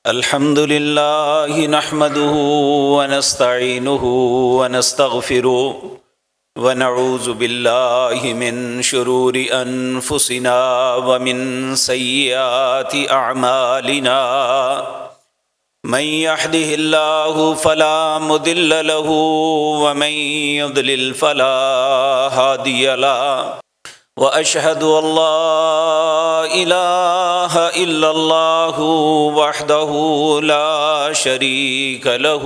الحمد لله نحمده ونستعينه ونستغفره ونعوذ بالله من شرور أنفسنا ومن سيئات أعمالنا من يهده الله فلا مضل له ومن يضلل فلا هادي له وأشهد أن لا إله إلا الله وحده لا شريك له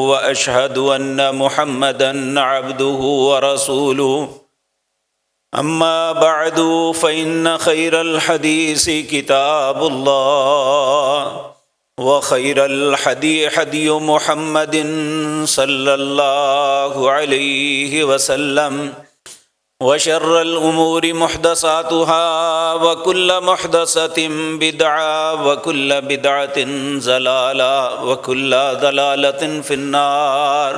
وأشهد أن محمدًا عبده ورسوله أما بعد فإن خير الحديث كتاب الله وخير الحدي حدي محمد صلى الله عليه وسلم وشر الأمور محدثاتها وكل محدثة بدعة وكل بدعة ضلالة وكل ضلالة في النار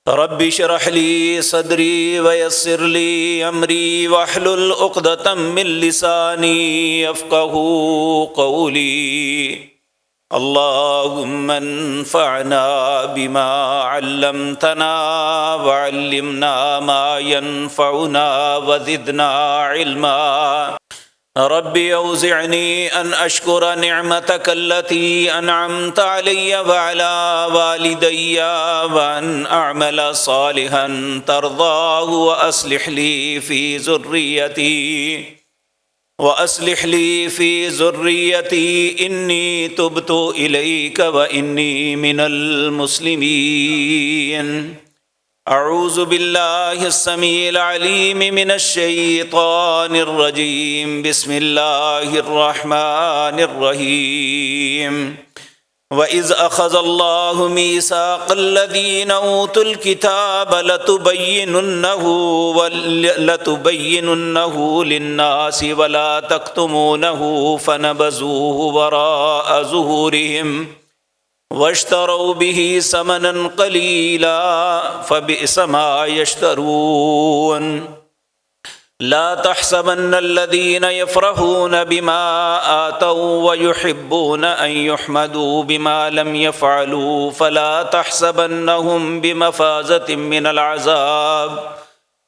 رب اشرح لي صدري ويسر لي أمري واحلل عقدة من لساني يفقهوا قولي اللهم انفعنا بما علمتنا وعلمنا ما ينفعنا وزدنا علما رب أوزعني أن أشكر نعمتك التي أنعمت علي وعلى والدي وأن أعمل صالحا ترضاه وأصلح لي في ذريتي إني تبت إليك وإني من المسلمين أعوذ بالله السميع العليم من الشيطان الرجيم بسم الله الرحمن الرحيم وَإِذْ أَخَذَ اللَّهُ مِيثَاقَ الَّذِينَ أُوتُوا الْكِتَابَ لَتُبَيِّنُنَّهُ لِلنَّاسِ وَلَا تَكْتُمُونَهُ فَنَبَذُوهُ وَرَاءَ ظُهُورِهِمْ وَاشْتَرَوْا بِهِ ثَمَنًا قَلِيلًا فَبِئْسَ مَا يَشْتَرُونَ لا تحسبن الذين يفرحون بما آتوا ويحبون أن يحمدوا بما لم يفعلوا فلا تحسبنهم بمفازة من العذاب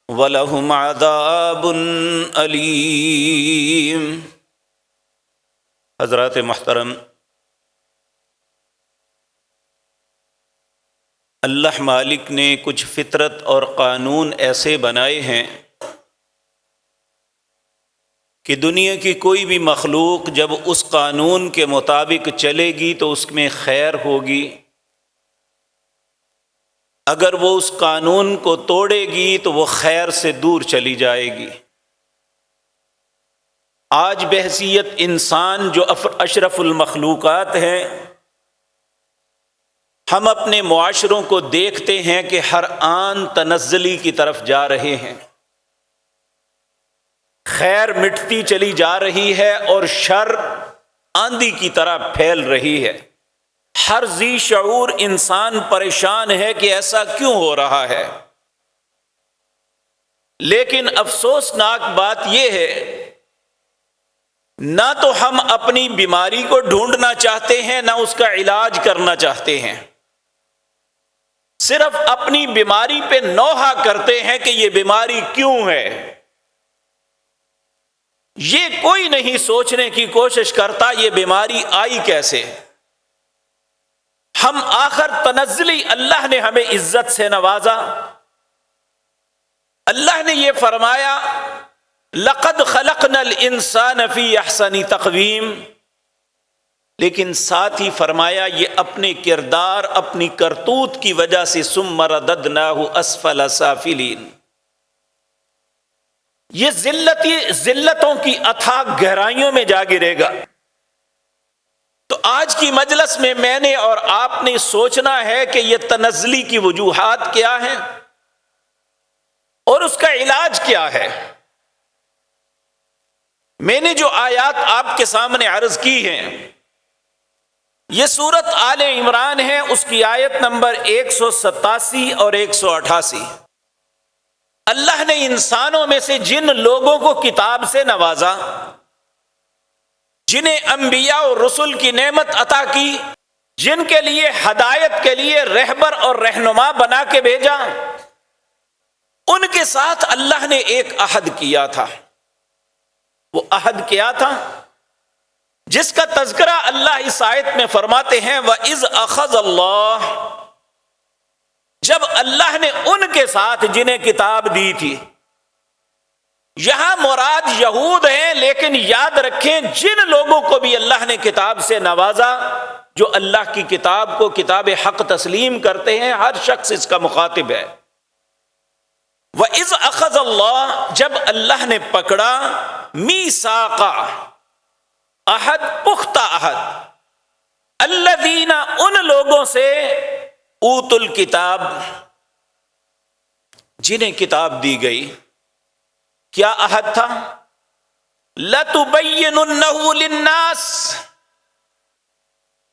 ولهم عذاب أليم۔ حضرات محترم، اللہ مالک نے کچھ فطرت اور قانون ایسے بنائے ہیں کہ دنیا کی کوئی بھی مخلوق جب اس قانون کے مطابق چلے گی تو اس میں خیر ہوگی، اگر وہ اس قانون کو توڑے گی تو وہ خیر سے دور چلی جائے گی۔ آج بحیثیت انسان جو اشرف المخلوقات ہیں، ہم اپنے معاشروں کو دیکھتے ہیں کہ ہر آن تنزلی کی طرف جا رہے ہیں، خیر مٹتی چلی جا رہی ہے اور شر آندھی کی طرح پھیل رہی ہے۔ ہر ذی شعور انسان پریشان ہے کہ ایسا کیوں ہو رہا ہے، لیکن افسوسناک بات یہ ہے نہ تو ہم اپنی بیماری کو ڈھونڈنا چاہتے ہیں نہ اس کا علاج کرنا چاہتے ہیں، صرف اپنی بیماری پہ نوحہ کرتے ہیں کہ یہ بیماری کیوں ہے۔ یہ کوئی نہیں سوچنے کی کوشش کرتا یہ بیماری آئی کیسے۔ ہم آخر تنزلی اللہ نے ہمیں عزت سے نوازا، اللہ نے یہ فرمایا لَقَدْ خَلَقْنَا الْإِنسَانَ فِي أَحْسَنِ تَقْوِيمٍ، لیکن ساتھ ہی فرمایا یہ اپنے کردار اپنی کرتوت کی وجہ سے ثُمَّ رَدَدْنَاهُ أَسْفَلَ سَافِلِينَ، یہ ذلتوں کی اتھاہ گہرائیوں میں جا گرے گا۔ تو آج کی مجلس میں میں نے اور آپ نے سوچنا ہے کہ یہ تنزلی کی وجوہات کیا ہیں اور اس کا علاج کیا ہے۔ میں نے جو آیات آپ کے سامنے عرض کی ہیں یہ سورت آل عمران ہے، اس کی آیت نمبر 187 اور 188۔ اللہ نے انسانوں میں سے جن لوگوں کو کتاب سے نوازا جنہیں انبیاء اور رسل کی نعمت عطا کی، جن کے لیے ہدایت کے لیے رہبر اور رہنما بنا کے بھیجا، ان کے ساتھ اللہ نے ایک عہد کیا تھا۔ وہ عہد کیا تھا جس کا تذکرہ اللہ اس آیت میں فرماتے ہیں وَإِذْ أَخَذَ اللَّهُ، جب اللہ نے ان کے ساتھ جنہیں کتاب دی تھی۔ یہاں مراد یہود ہیں، لیکن یاد رکھیں جن لوگوں کو بھی اللہ نے کتاب سے نوازا، جو اللہ کی کتاب کو کتاب حق تسلیم کرتے ہیں، ہر شخص اس کا مخاطب ہے۔ وَإِذْ أَخَذَ اللَّهُ، جب اللہ نے پکڑا، میثاق، عہد، پختہ عہد، الذین، ان لوگوں سے، اوت الکتاب، جنہیں کتاب دی گئی۔ کیا عہد تھا؟ لَتُبَيِّنُنَّهُ لِلنَّاسِ،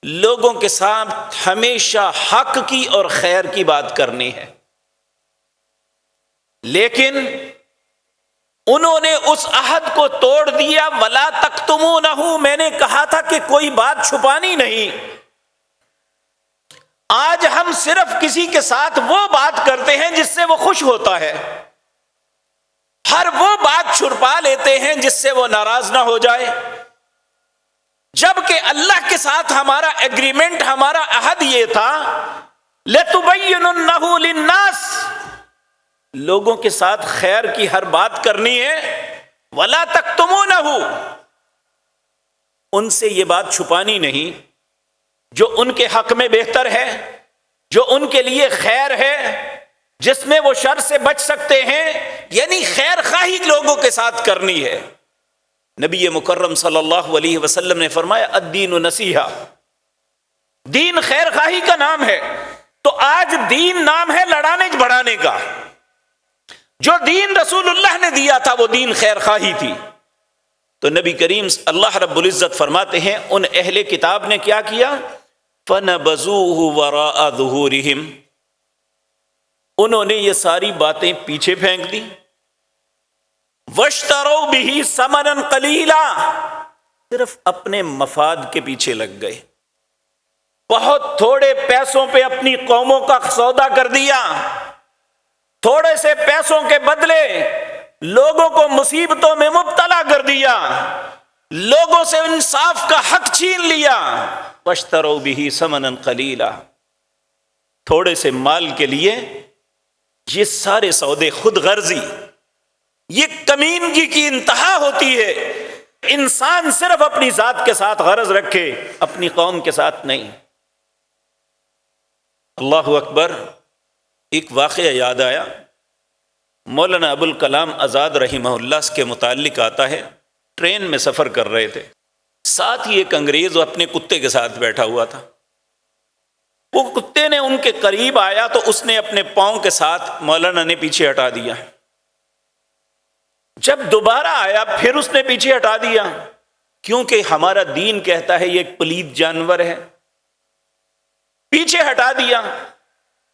لوگوں کے ساتھ ہمیشہ حق کی اور خیر کی بات کرنی ہے، لیکن انہوں نے اس عہد کو توڑ دیا۔ وَلَا تَكْتُمُونَهُ، میں نے کہا تھا کہ کوئی بات چھپانی نہیں۔ آج ہم صرف کسی کے ساتھ وہ بات کرتے ہیں جس سے وہ خوش ہوتا ہے، ہر وہ بات چھپا لیتے ہیں جس سے وہ ناراض نہ ہو جائے، جبکہ اللہ کے ساتھ ہمارا ایگریمنٹ، ہمارا عہد یہ تھا لَتُبَيِّنُنَّهُ لِلنَّاسِ، لوگوں کے ساتھ خیر کی ہر بات کرنی ہے، وَلَا تَكْتُمُونَهُ، ان سے یہ بات چھپانی نہیں، جو ان کے حق میں بہتر ہے، جو ان کے لیے خیر ہے، جس میں وہ شر سے بچ سکتے ہیں، یعنی خیر خواہی لوگوں کے ساتھ کرنی ہے۔ نبی مکرم صلی اللہ علیہ وسلم نے فرمایا الدین نصیحہ، دین خیر خواہی کا نام ہے۔ تو آج دین نام ہے لڑانے بڑھانے کا، جو دین رسول اللہ نے دیا تھا وہ دین خیر خواہی تھی۔ تو نبی کریم اللہ رب العزت فرماتے ہیں ان اہل کتاب نے کیا کیا؟ فَنَبَذُوهُ وَرَاءَ ظُهُورِهِمْ، انہوں نے یہ ساری باتیں پیچھے پھینک دی۔ وَاشْتَرَوْا بِهِ ثَمَنًا قَلِيلًا، صرف اپنے مفاد کے پیچھے لگ گئے، بہت تھوڑے پیسوں پہ اپنی قوموں کا سودا کر دیا، تھوڑے سے پیسوں کے بدلے لوگوں کو مصیبتوں میں مبتلا کر دیا، لوگوں سے انصاف کا حق چھین لیا۔ وَاشْتَرَوْا بِهِ ثَمَنًا قَلِيلًا، تھوڑے سے مال کے لیے یہ سارے سودے، خود غرضی، یہ کمینگی کی انتہا ہوتی ہے۔ انسان صرف اپنی ذات کے ساتھ غرض رکھے، اپنی قوم کے ساتھ نہیں۔ اللہ اکبر۔ ایک واقعہ یاد آیا، مولانا ابوالکلام آزاد رحمہ اللہ کے متعلق آتا ہے، ٹرین میں سفر کر رہے تھے، ساتھ ہی ایک انگریز اپنے کتے کے ساتھ بیٹھا ہوا تھا۔ وہ کتے نے ان کے قریب آیا تو اس نے اپنے پاؤں کے ساتھ مولانا نے پیچھے ہٹا دیا، جب دوبارہ آیا پھر اس نے پیچھے ہٹا دیا، کیونکہ ہمارا دین کہتا ہے یہ ایک پلید جانور ہے، پیچھے ہٹا دیا۔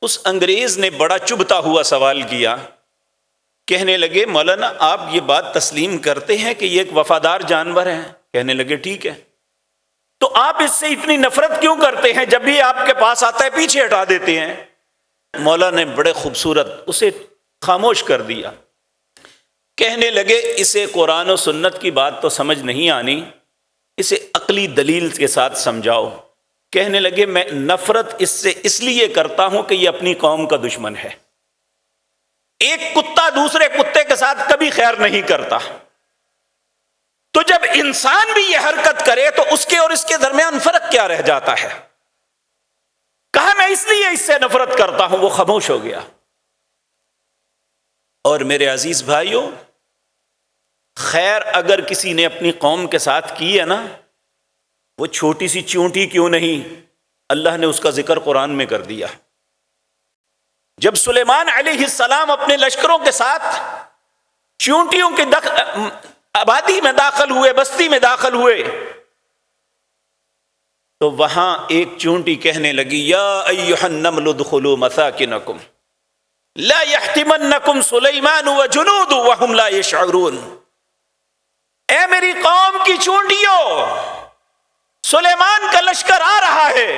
اس انگریز نے بڑا چبھتا ہوا سوال کیا، کہنے لگے مولانا آپ یہ بات تسلیم کرتے ہیں کہ یہ ایک وفادار جانور ہے؟ کہنے لگے ٹھیک ہے، تو آپ اس سے اتنی نفرت کیوں کرتے ہیں؟ جب بھی آپ کے پاس آتا ہے پیچھے ہٹا دیتے ہیں۔ مولانا نے بڑے خوبصورت اسے خاموش کر دیا، کہنے لگے اسے قرآن و سنت کی بات تو سمجھ نہیں آنی، اسے عقلی دلیل کے ساتھ سمجھاؤ۔ کہنے لگے میں نفرت اس سے اس لیے کرتا ہوں کہ یہ اپنی قوم کا دشمن ہے، ایک کتا دوسرے کتے کے ساتھ کبھی خیر نہیں کرتا، تو جب انسان بھی یہ حرکت کرے تو اس کے اور اس کے درمیان فرق کیا رہ جاتا ہے؟ کہا میں اس لیے اس سے نفرت کرتا ہوں۔ وہ خاموش ہو گیا۔ اور میرے عزیز بھائیوں، خیر اگر کسی نے اپنی قوم کے ساتھ کی ہے نا، وہ چھوٹی سی چونٹی کیوں نہیں، اللہ نے اس کا ذکر قرآن میں کر دیا۔ جب سلیمان علیہ السلام اپنے لشکروں کے ساتھ چونٹیوں کی آبادی میں داخل ہوئے، بستی میں داخل ہوئے، تو وہاں ایک چونٹی کہنے لگی یا ایھا النمل ادخلوا مساکنکم لا یحطمنکم سلیمان وجنود وهم لا یشعرون۔ اے میری قوم کی چونٹیوں، سلیمان کا لشکر آ رہا ہے،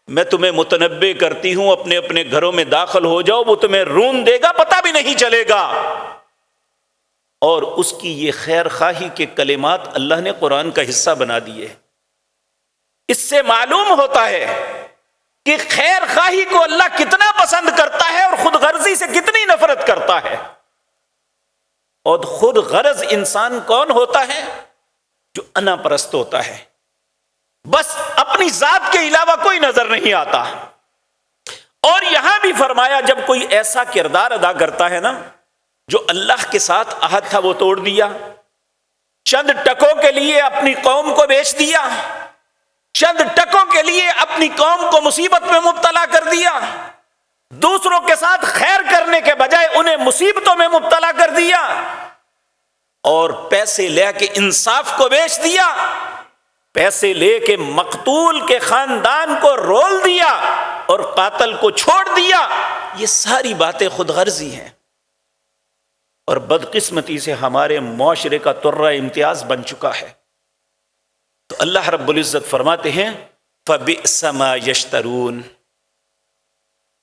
میں تمہیں متنبع کرتی ہوں، اپنے اپنے گھروں میں داخل ہو جاؤ، وہ تمہیں رون دے گا، پتہ بھی نہیں چلے گا۔ اور اس کی یہ خیر خواہی کے کلمات اللہ نے قرآن کا حصہ بنا دیے۔ اس سے معلوم ہوتا ہے کہ خیر خواہی کو اللہ کتنا پسند کرتا ہے اور خود غرضی سے کتنی نفرت کرتا ہے۔ اور خود غرض انسان کون ہوتا ہے؟ جو انا پرست ہوتا ہے، بس اپنی ذات کے علاوہ کوئی نظر نہیں آتا۔ اور یہاں بھی فرمایا جب کوئی ایسا کردار ادا کرتا ہے نا، جو اللہ کے ساتھ عہد تھا وہ توڑ دیا، چند ٹکوں کے لیے اپنی قوم کو بیچ دیا، چند ٹکوں کے لیے اپنی قوم کو مصیبت میں مبتلا کر دیا، دوسروں کے ساتھ خیر کرنے کے بجائے انہیں مصیبتوں میں مبتلا کر دیا، اور پیسے لے کے انصاف کو بیچ دیا، پیسے لے کے مقتول کے خاندان کو رول دیا اور قاتل کو چھوڑ دیا، یہ ساری باتیں خود غرضی ہیں، اور بدقسمتی سے ہمارے معاشرے کا ترہ امتیاز بن چکا ہے۔ تو اللہ رب العزت فرماتے ہیں فَبِئْسَ مَا يَشْتَرُونَ،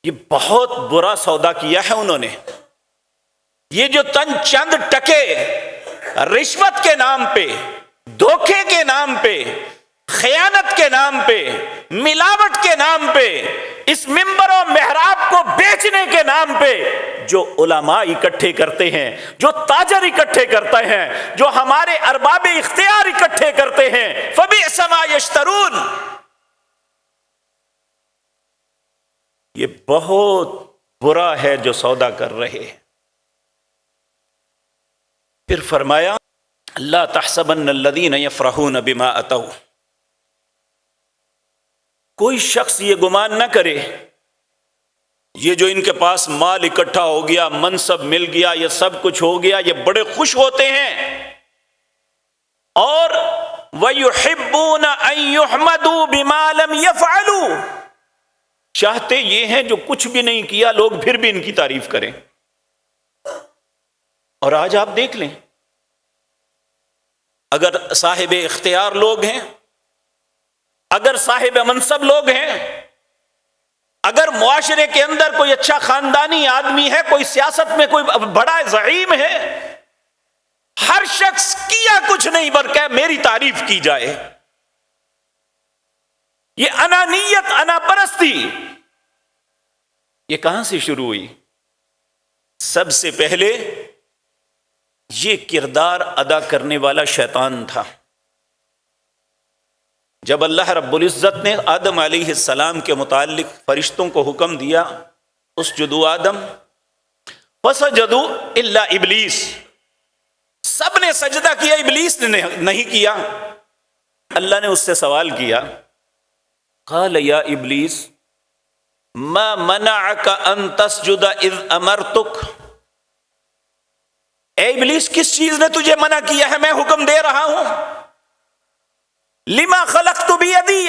یہ بہت برا سودا کیا ہے انہوں نے۔ یہ جو چند ٹکے رشوت کے نام پہ، دھوکے کے نام پہ، خیانت کے نام پہ، ملاوٹ کے نام پہ، اس ممبر و محراب کو بیچنے کے نام پہ جو علماء اکٹھے کرتے ہیں، جو تاجر اکٹھے کرتے ہیں، جو ہمارے ارباب اختیار اکٹھے کرتے ہیں، فَبِئْسَ مَا يَشْتَرُونَ، یہ بہت برا ہے جو سودا کر رہے ہیں۔ پھر فرمایا لا تحسبن الذین یفرحون بما اتوا، کوئی شخص یہ گمان نہ کرے یہ جو ان کے پاس مال اکٹھا ہو گیا، منصب مل گیا، یہ سب کچھ ہو گیا، یہ بڑے خوش ہوتے ہیں، اور وَيُحِبُّونَ أَن يُحْمَدُوا بِمَا لَمْ يَفْعَلُوا، چاہتے یہ ہیں جو کچھ بھی نہیں کیا لوگ پھر بھی ان کی تعریف کریں۔ اور آج آپ دیکھ لیں، اگر صاحب اختیار لوگ ہیں، اگر صاحب منصب لوگ ہیں، اگر معاشرے کے اندر کوئی اچھا خاندانی آدمی ہے، کوئی سیاست میں کوئی بڑا زعیم ہے، ہر شخص کیا کچھ نہیں بلکہ میری تعریف کی جائے۔ یہ انانیت، انا پرستی، یہ کہاں سے شروع ہوئی؟ سب سے پہلے یہ کردار ادا کرنے والا شیطان تھا۔ جب اللہ رب العزت نے آدم علیہ السلام کے متعلق فرشتوں کو حکم دیا اسجدوا آدم فسجدوا الا ابلیس، سب نے سجدہ کیا، ابلیس نے نہیں کیا۔ اللہ نے اس سے سوال کیا، قال یا ابلیس ما منعک ان تسجد اذ امرتک، اے ابلیس کس چیز نے تجھے منع کیا ہے، میں حکم دے رہا ہوں۔ لما خلقت بیدی،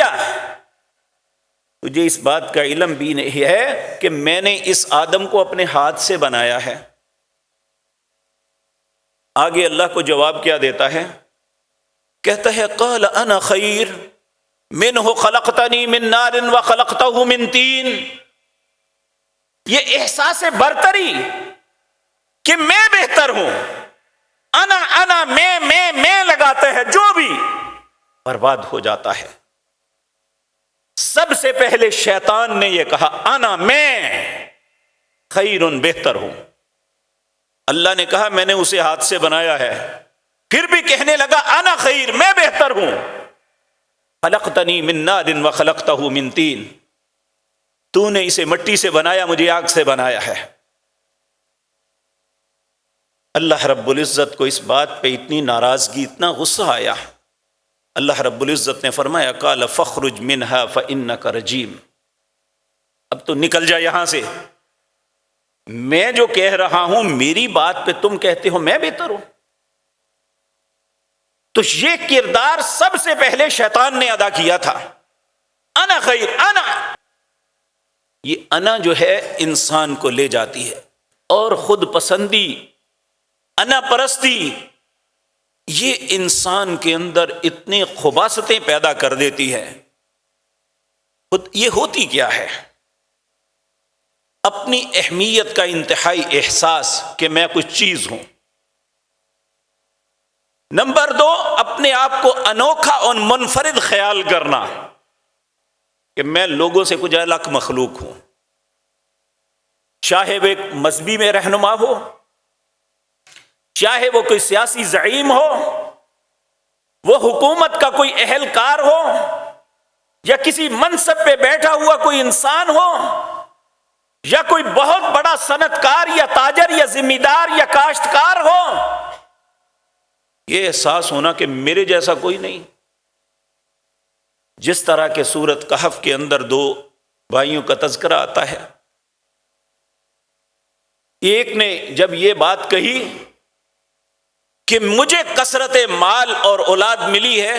تجھے اس بات کا علم بھی نہیں ہے کہ میں نے اس آدم کو اپنے ہاتھ سے بنایا ہے۔ آگے اللہ کو جواب کیا دیتا ہے؟ کہتا ہے قال انا خیر منہ خلقتنی من نار وخلقتہ من طین، یہ احساس برتری کہ میں بہتر ہوں، انا میں لگاتے ہیں، جو بھی برباد ہو جاتا ہے۔ سب سے پہلے شیطان نے یہ کہا انا، میں خیر، بہتر ہوں۔ اللہ نے کہا میں نے اسے ہاتھ سے بنایا ہے، پھر بھی کہنے لگا انا خیر، میں بہتر ہوں۔ خلقتنی من نار وخلقتہ من طین، تو نے اسے مٹی سے بنایا، مجھے آگ سے بنایا ہے۔ اللہ رب العزت کو اس بات پہ اتنی ناراضگی، اتنا غصہ آیا، اللہ رب العزت نے فرمایا قال فاخرج منها فانک رجیم، اب تو نکل جا یہاں سے، میں جو کہہ رہا ہوں میری بات پہ تم کہتے ہو میں بہتر ہوں۔ تو یہ کردار سب سے پہلے شیطان نے ادا کیا تھا، انا خیر، انا۔ یہ انا جو ہے انسان کو لے جاتی ہے، اور خود پسندی، انا پرستی، یہ انسان کے اندر اتنی خباثتیں پیدا کر دیتی ہے. یہ ہوتی کیا ہے؟ اپنی اہمیت کا انتہائی احساس کہ میں کچھ چیز ہوں. نمبر 2، اپنے آپ کو انوکھا اور منفرد خیال کرنا کہ میں لوگوں سے کچھ الگ مخلوق ہوں. چاہے وہ ایک مذہبی میں رہنما ہو، چاہے وہ کوئی سیاسی زعیم ہو، وہ حکومت کا کوئی اہلکار ہو، یا کسی منصب پہ بیٹھا ہوا کوئی انسان ہو، یا کوئی بہت بڑا صنعت کار یا تاجر یا ذمہ دار یا کاشتکار ہو، یہ احساس ہونا کہ میرے جیسا کوئی نہیں. جس طرح کے سورۃ کہف کے اندر 2 بھائیوں کا تذکرہ آتا ہے. ایک نے جب یہ بات کہی کہ مجھے کثرت مال اور اولاد ملی ہے،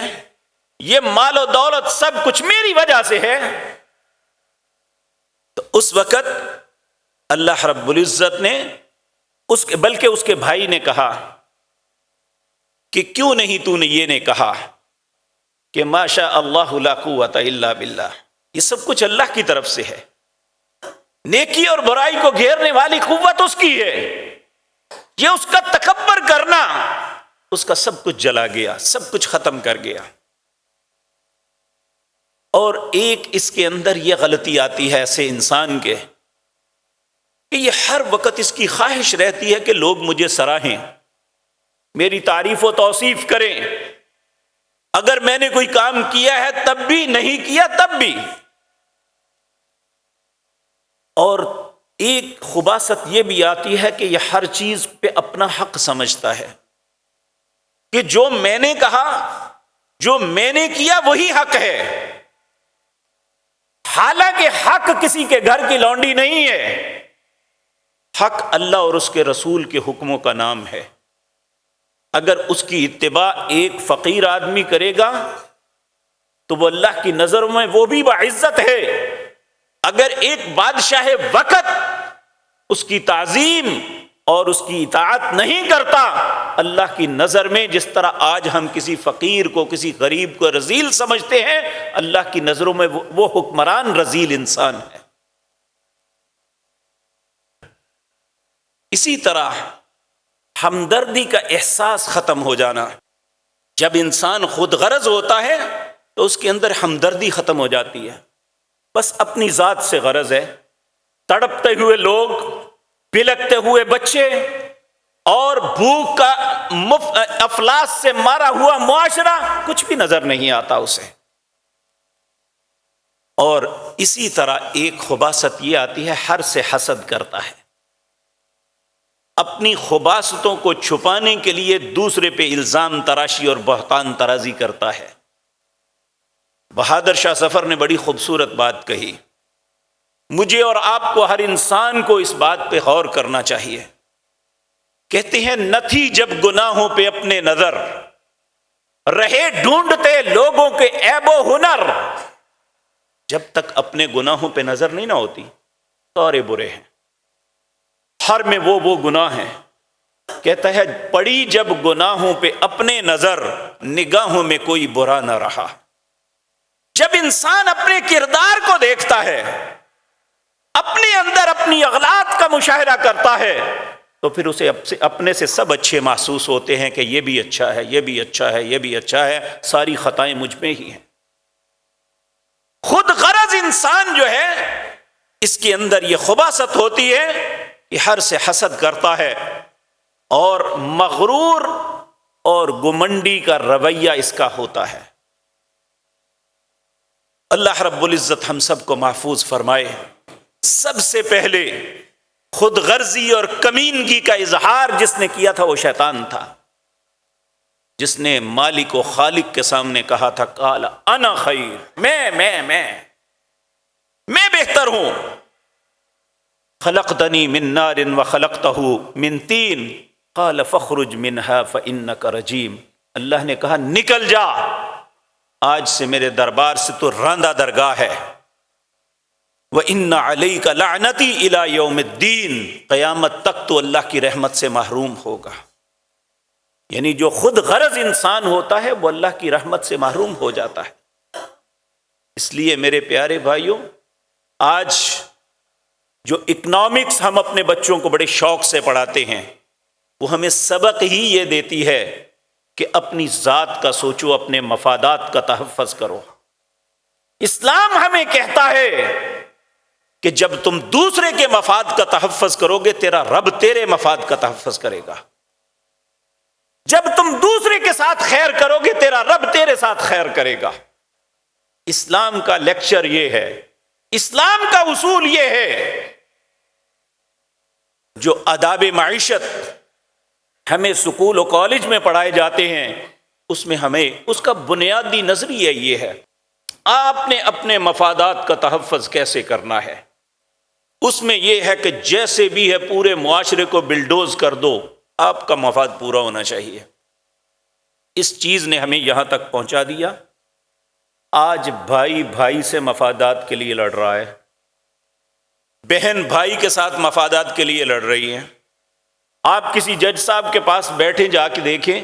یہ مال و دولت سب کچھ میری وجہ سے ہے، تو اس وقت اللہ رب العزت نے بلکہ اس کے بھائی نے کہا کہ کیوں نہیں تو نے یہ نہیں کہا کہ ما شاء اللہ لا قوت الا باللہ، یہ سب کچھ اللہ کی طرف سے ہے. نیکی اور برائی کو گھیرنے والی قوت اس کی ہے. یہ اس کا تکبر کرنا، اس کا سب کچھ جلا گیا، سب کچھ ختم کر گیا. اور ایک اس کے اندر یہ غلطی آتی ہے ایسے انسان کے کہ یہ ہر وقت اس کی خواہش رہتی ہے کہ لوگ مجھے سراہیں، میری تعریف و توصیف کریں. اگر میں نے کوئی کام کیا ہے تب بھی، نہیں کیا تب بھی. اور ایک خباثت یہ بھی آتی ہے کہ یہ ہر چیز پہ اپنا حق سمجھتا ہے کہ جو میں نے کہا، جو میں نے کیا وہی حق ہے. حالانکہ حق کسی کے گھر کی لونڈی نہیں ہے، حق اللہ اور اس کے رسول کے حکموں کا نام ہے. اگر اس کی اتباع ایک فقیر آدمی کرے گا تو وہ اللہ کی نظر میں وہ بھی باعزت ہے. اگر ایک بادشاہ وقت اس کی تعظیم اور اس کی اطاعت نہیں کرتا، اللہ کی نظر میں جس طرح آج ہم کسی فقیر کو، کسی غریب کو رذیل سمجھتے ہیں، اللہ کی نظروں میں وہ حکمران رذیل انسان ہے. اسی طرح ہمدردی کا احساس ختم ہو جانا. جب انسان خود غرض ہوتا ہے تو اس کے اندر ہمدردی ختم ہو جاتی ہے. بس اپنی ذات سے غرض ہے. تڑپتے ہوئے لوگ، بلکتے ہوئے بچے اور بھوک کا افلاس سے مارا ہوا معاشرہ، کچھ بھی نظر نہیں آتا اسے. اور اسی طرح ایک خباثت یہ آتی ہے، ہر سے حسد کرتا ہے. اپنی خباثتوں کو چھپانے کے لیے دوسرے پہ الزام تراشی اور بہتان ترازی کرتا ہے. بہادر شاہ ظفر نے بڑی خوبصورت بات کہی. مجھے اور آپ کو، ہر انسان کو اس بات پہ غور کرنا چاہیے. کہتے ہیں نہ تھی جب گناہوں پہ اپنے نظر، رہے ڈھونڈتے لوگوں کے عیب و ہنر. جب تک اپنے گناہوں پہ نظر نہیں نہ ہوتی، سارے برے ہیں، ہر میں وہ گناہ ہیں. کہتا ہے پڑی جب گناہوں پہ اپنے نظر، نگاہوں میں کوئی برا نہ رہا. جب انسان اپنے کردار کو دیکھتا ہے، اپنے اندر اپنی اغلاط کا مشاہدہ کرتا ہے، تو پھر اسے اپنے سے سب اچھے محسوس ہوتے ہیں کہ یہ بھی اچھا ہے، یہ بھی اچھا ہے، یہ بھی اچھا ہے، ساری خطائیں مجھ میں ہی ہیں. خود غرض انسان جو ہے، اس کے اندر یہ خباثت ہوتی ہے کہ ہر سے حسد کرتا ہے، اور مغرور اور گمنڈی کا رویہ اس کا ہوتا ہے. اللہ رب العزت ہم سب کو محفوظ فرمائے. سب سے پہلے خود غرضی اور کمینگی کا اظہار جس نے کیا تھا وہ شیطان تھا، جس نے مالک و خالق کے سامنے کہا تھا قال انا خیر، میں بہتر ہوں. خلقتنی من نار وخلقتہ من طین قال فاخرج منها فانک رجیم. اللہ نے کہا نکل جا، آج سے میرے دربار سے تو راندہ درگاہ ہے. وَإِنَّ عَلَيْكَ لَعْنَتِي إِلَى يَوْمِ الدِّينِ، قیامت تک تو اللہ کی رحمت سے محروم ہوگا. یعنی جو خود غرض انسان ہوتا ہے وہ اللہ کی رحمت سے محروم ہو جاتا ہے۔ اس لیے میرے پیارے بھائیوں، آج جو اکنامکس ہم اپنے بچوں کو بڑے شوق سے پڑھاتے ہیں، وہ ہمیں سبق ہی یہ دیتی ہے کہ اپنی ذات کا سوچو، اپنے مفادات کا تحفظ کرو۔ اسلام ہمیں کہتا ہے کہ جب تم دوسرے کے مفاد کا تحفظ کرو گے، تیرا رب تیرے مفاد کا تحفظ کرے گا۔ جب تم دوسرے کے ساتھ خیر کرو گے، تیرا رب تیرے ساتھ خیر کرے گا۔ اسلام کا لیکچر یہ ہے، اسلام کا اصول یہ ہے۔ جو آداب معیشت ہمیں سکول و کالج میں پڑھائے جاتے ہیں، اس میں ہمیں اس کا بنیادی نظریہ یہ ہے، آپ نے اپنے مفادات کا تحفظ کیسے کرنا ہے۔ اس میں یہ ہے کہ جیسے بھی ہے پورے معاشرے کو بلڈوز کر دو، آپ کا مفاد پورا ہونا چاہیے۔ اس چیز نے ہمیں یہاں تک پہنچا دیا، آج بھائی بھائی سے مفادات کے لیے لڑ رہا ہے، بہن بھائی کے ساتھ مفادات کے لیے لڑ رہی ہے۔ آپ کسی جج صاحب کے پاس بیٹھے، جا کے دیکھیں،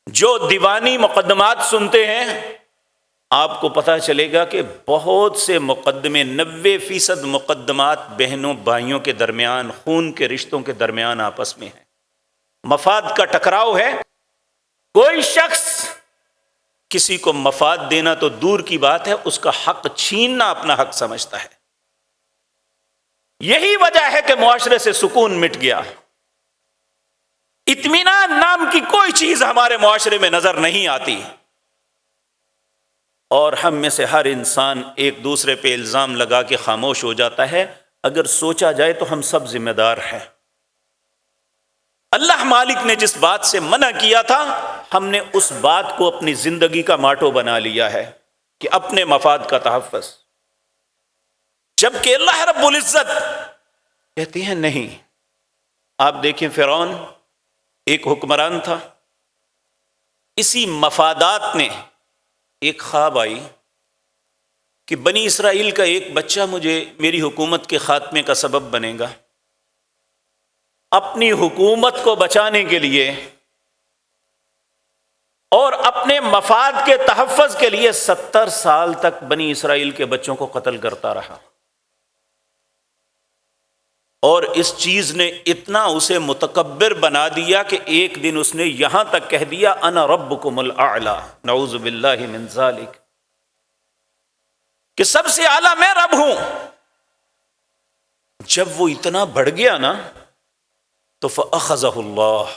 جو دیوانی مقدمات سنتے ہیں، آپ کو پتہ چلے گا کہ بہت سے مقدمے، 90% مقدمات بہنوں بھائیوں کے درمیان، خون کے رشتوں کے درمیان آپس میں ہیں، مفاد کا ٹکراؤ ہے۔ کوئی شخص کسی کو مفاد دینا تو دور کی بات ہے، اس کا حق چھیننا اپنا حق سمجھتا ہے۔ یہی وجہ ہے کہ معاشرے سے سکون مٹ گیا، اطمینان نام کی کوئی چیز ہمارے معاشرے میں نظر نہیں آتی، اور ہم میں سے ہر انسان ایک دوسرے پہ الزام لگا کے خاموش ہو جاتا ہے۔ اگر سوچا جائے تو ہم سب ذمہ دار ہیں۔ اللہ مالک نے جس بات سے منع کیا تھا، ہم نے اس بات کو اپنی زندگی کا ماٹو بنا لیا ہے کہ اپنے مفاد کا تحفظ، جبکہ اللہ رب العزت کہتے ہیں نہیں۔ آپ دیکھیں، فرعون ایک حکمران تھا، اسی مفادات نے ایک خواب آئی کہ بنی اسرائیل کا ایک بچہ مجھے میری حکومت کے خاتمے کا سبب بنے گا۔ اپنی حکومت کو بچانے کے لیے اور اپنے مفاد کے تحفظ کے لیے 70 سال تک بنی اسرائیل کے بچوں کو قتل کرتا رہا، اور اس چیز نے اتنا اسے متکبر بنا دیا کہ ایک دن اس نے یہاں تک کہہ دیا انا ربکم الاعلی، نعوذ باللہ من ذالک، کہ سب سے اعلیٰ میں رب ہوں۔ جب وہ اتنا بڑھ گیا نا تو فأخذہ اللہ،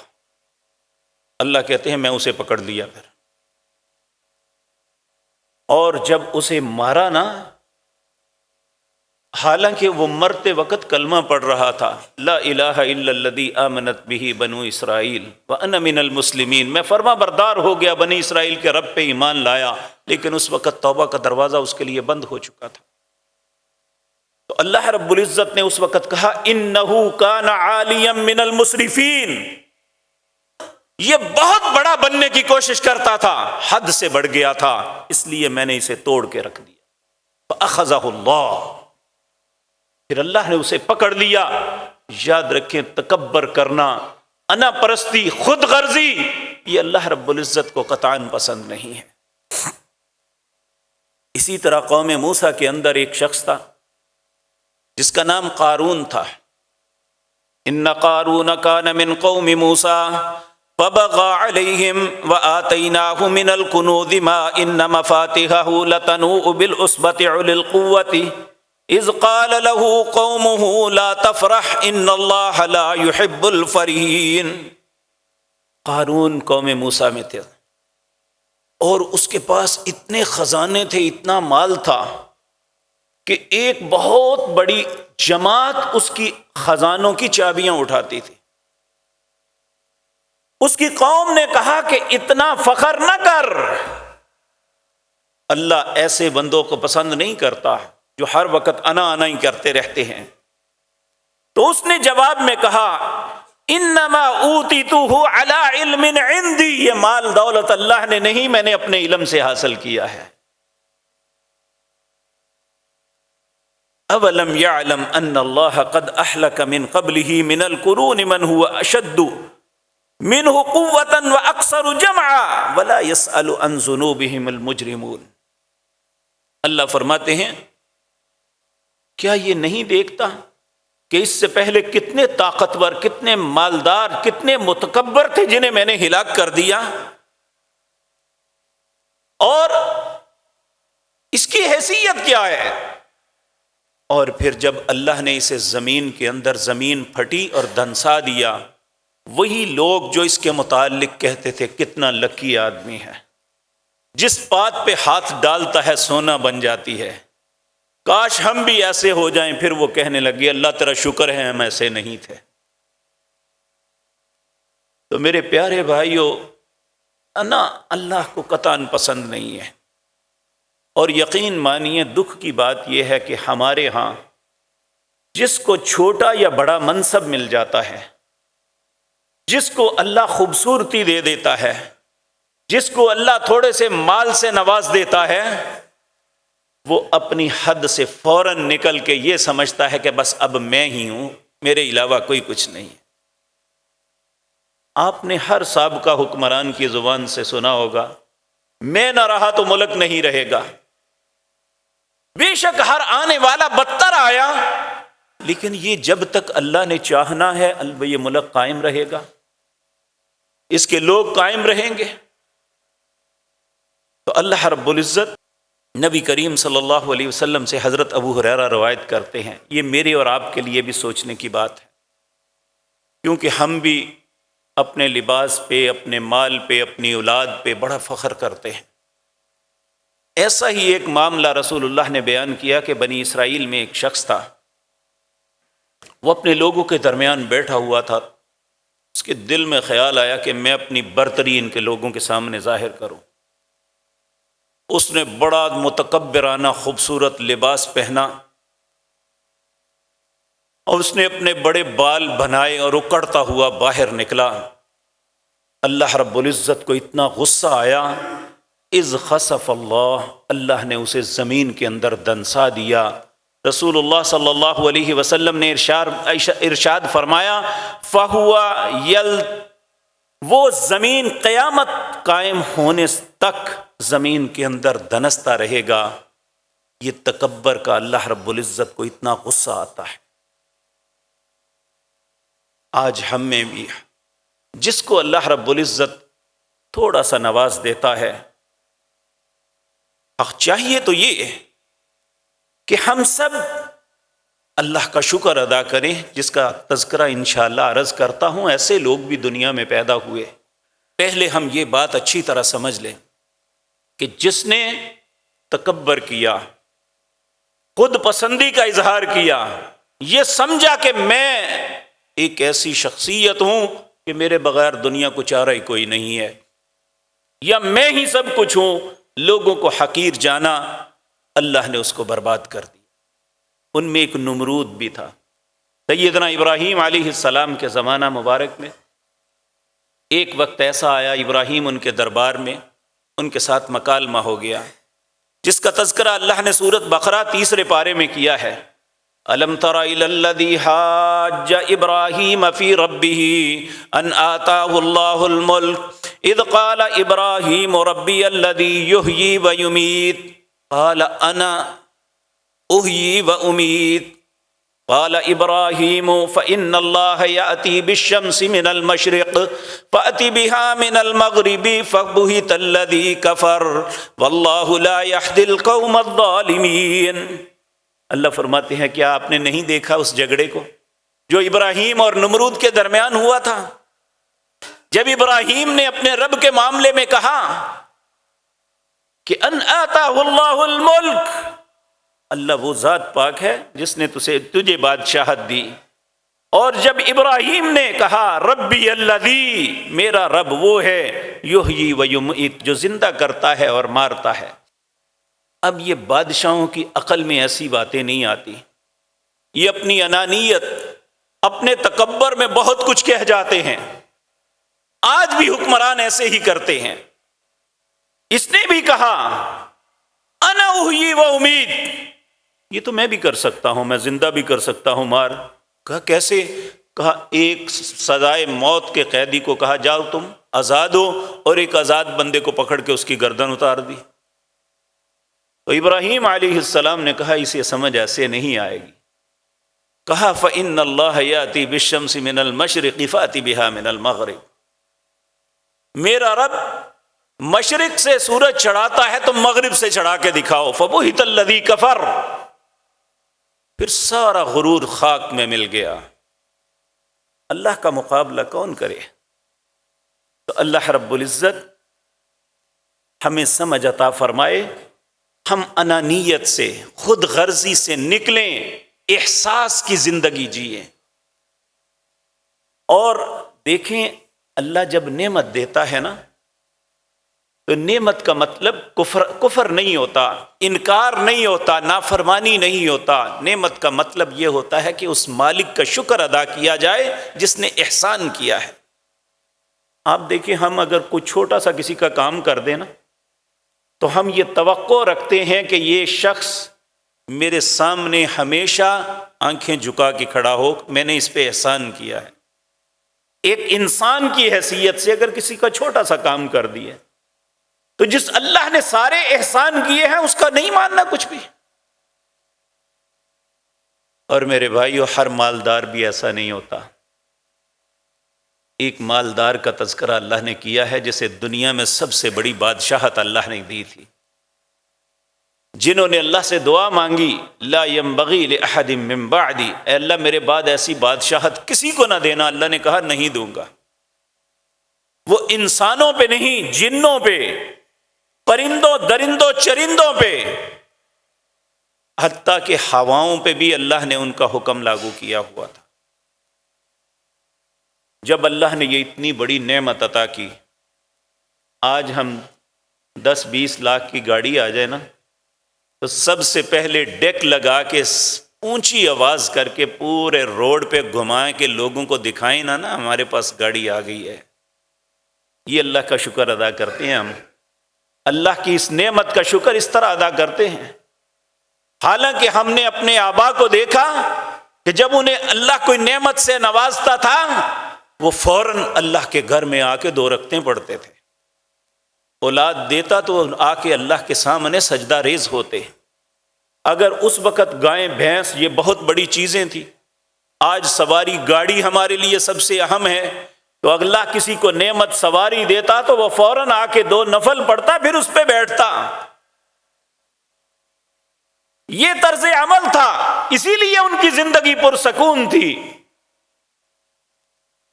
اللہ کہتے ہیں میں اسے پکڑ لیا پھر، اور جب اسے مارا نا، حالانکہ وہ مرتے وقت کلمہ پڑھ رہا تھا، لا الہ الا الذی آمنت بہ بنو اسرائیل وانا من المسلمین، میں فرما بردار ہو گیا، بنی اسرائیل کے رب پہ ایمان لایا، لیکن اس وقت توبہ کا دروازہ اس کے لیے بند ہو چکا تھا۔ تو اللہ رب العزت نے اس وقت کہا انہ کان عالیا من المسرفین، یہ بہت بڑا بننے کی کوشش کرتا تھا، حد سے بڑھ گیا تھا، اس لیے میں نے اسے توڑ کے رکھ دیا۔ فأخذہ اللہ، پھر اللہ نے اسے پکڑ لیا۔ یاد رکھیں، تکبر کرنا، انا پرستی، خود غرضی، یہ اللہ رب العزت کو قطعاً پسند نہیں ہے۔ اسی طرح قوم موسیٰ کے اندر ایک شخص تھا جس کا نام قارون تھا۔ ان قارون کان من قوم موسیٰ فبغى عليهم وآتيناه من الكنوز ما إن مفاتحه لتنوء بالعصبة أولي القوة إذ قال له قومه لا تفرح إن الله لا يحب الفرحين۔ قارون قوم موسیٰ میں تھے، اور اس کے پاس اتنے خزانے تھے، اتنا مال تھا کہ ایک بہت بڑی جماعت اس کی خزانوں کی چابیاں اٹھاتی تھی۔ اس کی قوم نے کہا کہ اتنا فخر نہ کر، اللہ ایسے بندوں کو پسند نہیں کرتا جو ہر وقت انا انا ہی کرتے رہتے ہیں۔ تو اس نے جواب میں کہا انما اوتیتہ علی علم عندی، یہ مال دولت اللہ نے نہیں، میں نے اپنے علم سے حاصل کیا ہے۔ اولم یعلم ان اللہ قد اہلک من قبلہ من القرون من هو اشد منہ قوة واکثر جمعا ولا يسأل عن ذنوبهم المجرمون۔ اللہ فرماتے ہیں کیا یہ نہیں دیکھتا کہ اس سے پہلے کتنے طاقتور، کتنے مالدار، کتنے متکبر تھے جنہیں میں نے ہلاک کر دیا، اور اس کی حیثیت کیا ہے؟ اور پھر جب اللہ نے اسے زمین کے اندر، زمین پھٹی اور دھنسا دیا، وہی لوگ جو اس کے متعلق کہتے تھے کتنا لکی آدمی ہے، جس بات پہ ہاتھ ڈالتا ہے سونا بن جاتی ہے، کاش ہم بھی ایسے ہو جائیں، پھر وہ کہنے لگے اللہ تیرا شکر ہے ہم ایسے نہیں تھے۔ تو میرے پیارے بھائیو، انا اللہ کو قطعاً پسند نہیں ہے، اور یقین مانیے دکھ کی بات یہ ہے کہ ہمارے ہاں جس کو چھوٹا یا بڑا منصب مل جاتا ہے، جس کو اللہ خوبصورتی دے دیتا ہے، جس کو اللہ تھوڑے سے مال سے نواز دیتا ہے، وہ اپنی حد سے فوراً نکل کے یہ سمجھتا ہے کہ بس اب میں ہی ہوں، میرے علاوہ کوئی کچھ نہیں ہے۔ آپ نے ہر سابقہ حکمران کی زبان سے سنا ہوگا، میں نہ رہا تو ملک نہیں رہے گا۔ بے شک ہر آنے والا بدتر آیا، لیکن یہ جب تک اللہ نے چاہنا ہے یہ ملک قائم رہے گا، اس کے لوگ قائم رہیں گے۔ تو اللہ رب العزت نبی کریم صلی اللہ علیہ وسلم سے حضرت ابو ہریرہ روایت کرتے ہیں، یہ میرے اور آپ کے لیے بھی سوچنے کی بات ہے، کیونکہ ہم بھی اپنے لباس پہ، اپنے مال پہ، اپنی اولاد پہ بڑا فخر کرتے ہیں۔ ایسا ہی ایک معاملہ رسول اللہ نے بیان کیا کہ بنی اسرائیل میں ایک شخص تھا، وہ اپنے لوگوں کے درمیان بیٹھا ہوا تھا، اس کے دل میں خیال آیا کہ میں اپنی برتری ان کے لوگوں کے سامنے ظاہر کروں۔ اس نے بڑا متکبرانہ خوبصورت لباس پہنا، اور اس نے اپنے بڑے بال بنائے اور اکڑتا ہوا باہر نکلا۔ اللہ رب العزت کو اتنا غصہ آیا، اذ خسف اللہ نے اسے زمین کے اندر دنسا دیا۔ رسول اللہ صلی اللہ علیہ وسلم نے ارشاد فرمایا، فَهُوَ وہ زمین قیامت قائم ہونے تک زمین کے اندر دنستا رہے گا۔ یہ تکبر کا اللہ رب العزت کو اتنا غصہ آتا ہے۔ آج ہم میں بھی جس کو اللہ رب العزت تھوڑا سا نواز دیتا ہے، چاہیے تو یہ کہ ہم سب اللہ کا شکر ادا کریں، جس کا تذکرہ انشاءاللہ عرض کرتا ہوں۔ ایسے لوگ بھی دنیا میں پیدا ہوئے۔ پہلے ہم یہ بات اچھی طرح سمجھ لیں کہ جس نے تکبر کیا، خود پسندی کا اظہار کیا، یہ سمجھا کہ میں ایک ایسی شخصیت ہوں کہ میرے بغیر دنیا کو چارہ ہی کوئی نہیں ہے، یا میں ہی سب کچھ ہوں، لوگوں کو حقیر جانا، اللہ نے اس کو برباد کر دیا۔ ان میں ایک نمرود بھی تھا۔ سیدنا ابراہیم علیہ السلام کے زمانہ مبارک میں ایک وقت ایسا آیا، ابراہیم ان کے دربار میں ان کے ساتھ مکالمہ ہو گیا، جس کا تذکرہ اللہ نے سورۃ بقرہ 3 پارے میں کیا ہے۔ الم تر الی الذی حاج ابراہیم فی ربہ ان آتاہ اللہ الملک اذ قال ابراہیم ربی الذی یحیی و یمیت قال انا احیی و امیت قال ابراہیم فإن اللہ یأتی بالشمس من المشرق فأت بها من المغرب فبہت الذی کفر واللہ لا یہدی القوم الظالمین۔ اللہ فرماتے ہیں کیا آپ نے نہیں دیکھا اس جھگڑے کو جو ابراہیم اور نمرود کے درمیان ہوا تھا؟ جب ابراہیم نے اپنے رب کے معاملے میں کہا کہ ان آتاہ اللہ الملک، اللہ وہ ذات پاک ہے جس نے تجھے بادشاہت دی، اور جب ابراہیم نے کہا ربی الذی، میرا رب وہ ہے یحیی و یمیت، جو زندہ کرتا ہے اور مارتا ہے۔ اب یہ بادشاہوں کی عقل میں ایسی باتیں نہیں آتی، یہ اپنی انانیت، اپنے تکبر میں بہت کچھ کہہ جاتے ہیں۔ آج بھی حکمران ایسے ہی کرتے ہیں۔ اس نے بھی کہا انا احیی و امیت، یہ تو میں بھی کر سکتا ہوں، میں زندہ بھی کر سکتا ہوں، مار۔ کہا کیسے؟ کہا ایک سزائے موت کے قیدی کو کہا جاؤ تم آزاد ہو، اور ایک آزاد بندے کو پکڑ کے اس کی گردن اتار دی۔ تو ابراہیم علیہ السلام نے کہا اسے سمجھ ایسے نہیں آئے گی۔ کہا فَإِنَّ اللَّهَ يَأْتِي بِالشَّمْسِ مِنَ الْمَشْرِقِ فَأْتِ بِهَا مِنَ الْمَغْرِبِ، میرا رب مشرق سے سورج چڑھاتا ہے تو مغرب سے چڑھا کے دکھاؤ۔ فَبُهِتَ الَّذِي كَفَرَ، پھر سارا غرور خاک میں مل گیا۔ اللہ کا مقابلہ کون کرے؟ تو اللہ رب العزت ہمیں سمجھ عطا فرمائے، ہم انانیت سے، خود غرضی سے نکلیں، احساس کی زندگی جئیں۔ اور دیکھیں اللہ جب نعمت دیتا ہے نا تو نعمت کا مطلب کفر نہیں ہوتا، انکار نہیں ہوتا، نافرمانی نہیں ہوتا۔ نعمت کا مطلب یہ ہوتا ہے کہ اس مالک کا شکر ادا کیا جائے جس نے احسان کیا ہے۔ آپ دیکھیں ہم اگر کوئی چھوٹا سا کسی کا کام کر دیں نا تو ہم یہ توقع رکھتے ہیں کہ یہ شخص میرے سامنے ہمیشہ آنکھیں جھکا کے کھڑا ہو، میں نے اس پہ احسان کیا ہے۔ ایک انسان کی حیثیت سے اگر کسی کا چھوٹا سا کام کر دیا تو جس اللہ نے سارے احسان کیے ہیں اس کا نہیں ماننا کچھ بھی۔ اور میرے بھائیو ہر مالدار بھی ایسا نہیں ہوتا۔ ایک مالدار کا تذکرہ اللہ نے کیا ہے جسے دنیا میں سب سے بڑی بادشاہت اللہ نے دی تھی، جنہوں نے اللہ سے دعا مانگی لا ينبغی لأحد من بعدی، اے اللہ میرے بعد ایسی بادشاہت کسی کو نہ دینا۔ اللہ نے کہا نہیں دوں گا۔ وہ انسانوں پہ نہیں، جنوں پہ، پرندوں درندوں چرندوں پہ، حتیٰ کہ ہواؤں پہ بھی اللہ نے ان کا حکم لاگو کیا ہوا تھا۔ جب اللہ نے یہ اتنی بڑی نعمت عطا کی، آج ہم 10-20 لاکھ کی گاڑی آ جائے نا تو سب سے پہلے ڈیک لگا کے اونچی آواز کر کے پورے روڈ پہ گھمائیں کہ لوگوں کو دکھائیں نا ہمارے پاس گاڑی آ گئی ہے۔ یہ اللہ کا شکر ادا کرتے ہیں ہم، اللہ کی اس نعمت کا شکر اس طرح ادا کرتے ہیں۔ حالانکہ ہم نے اپنے آبا کو دیکھا کہ جب انہیں اللہ کوئی نعمت سے نوازتا تھا وہ فوراً اللہ کے گھر میں آ کے 2 رکعتیں پڑھتے تھے۔ اولاد دیتا تو آ کے اللہ کے سامنے سجدہ ریز ہوتے۔ اگر اس وقت گائیں بھینس یہ بہت بڑی چیزیں تھیں، آج سواری گاڑی ہمارے لیے سب سے اہم ہے، تو اللہ کسی کو نعمت سواری دیتا تو وہ فوراً آ کے 2 نفل پڑھتا پھر اس پہ بیٹھتا۔ یہ طرز عمل تھا، اسی لیے ان کی زندگی پرسکون تھی۔